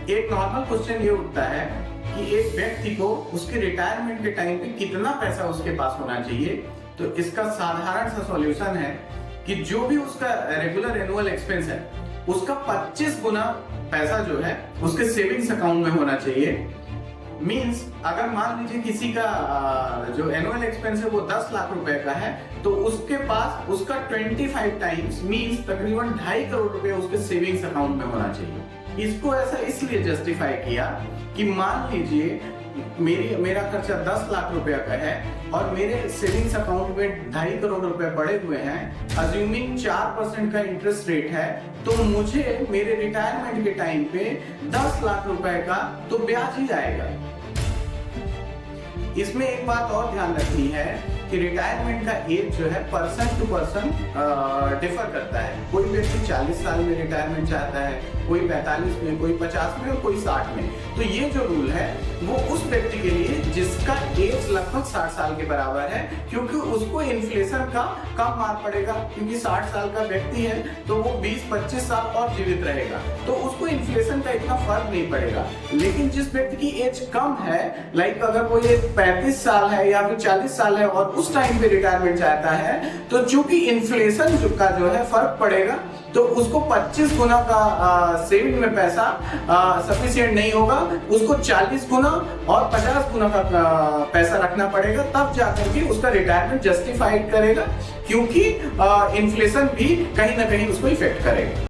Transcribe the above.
एक normal question ये उठता है कि एक व्यक्ति को उसके रिटायरमेंट के टाइम पे कितना पैसा उसके पास होना चाहिए। तो इसका साधारण सा सॉल्यूशन है कि जो भी उसका रेगुलर एनुअल एक्सपेंस है उसका 25 गुना पैसा जो है उसके सेविंग्स अकाउंट में होना चाहिए। मींस अगर मान लीजिए किसी का जो एनुअल एक्सपेंस है वो 10 लाख रुपए का है तो उसके पास उसका 25 टाइम्स मींस तकरीबन 2.5 करोड़ रुपए उसके सेविंग्स अकाउंट में होना चाहिए। इसको ऐसा इसलिए जस्टिफाई किया कि मान लीजिए मेरा खर्चा 10 लाख रुपया का है और मेरे सेविंग्स अकाउंट में 2.5 करोड़ रुपए पड़े हुए हैं, अज्यूमिंग 4% का इंटरेस्ट रेट है, तो मुझे मेरे रिटायरमेंट के टाइम पे 10 लाख रुपए का तो ब्याज ही आएगा। इसमें एक बात और ध्यान रखनी है कि रिटायरमेंट का एज जो है पर्सन टू पर्सन डिफर करता है। कोई व्यक्ति 40 साल में रिटायरमेंट चाहता है, कोई 45 में, कोई 50 में और कोई 60 में। तो ये जो रूल है वो उस व्यक्ति के लिए जिसका एज लगभग 60 साल के बराबर है, क्योंकि उसको इन्फ्लेशन का कम मार पड़ेगा, क्योंकि 60 साल का व्यक्ति है तो वो 20-25 साल और जीवित रहेगा, तो उसको इन्फ्लेशन का इतना फर्क नहीं पड़ेगा। लेकिन जिस व्यक्ति की एज कम है, लाइक अगर वो ये 35 साल है या फिर 40 साल है और उस टाइम पे रिटायरमेंट चाहता है, तो चूंकि इन्फ्लेशन का जो है फर्क पड़ेगा, तो उसको 25 गुना का सेविंग में पैसा सफिशिएंट नहीं होगा, उसको 40 गुना और 50 गुना का पैसा रखना पड़ेगा, तब जाकर के उसका रिटायरमेंट जस्टिफाइड करेगा, क्योंकि इन्फ्लेशन भी कहीं ना कहीं उसको इफेक्ट करेगा।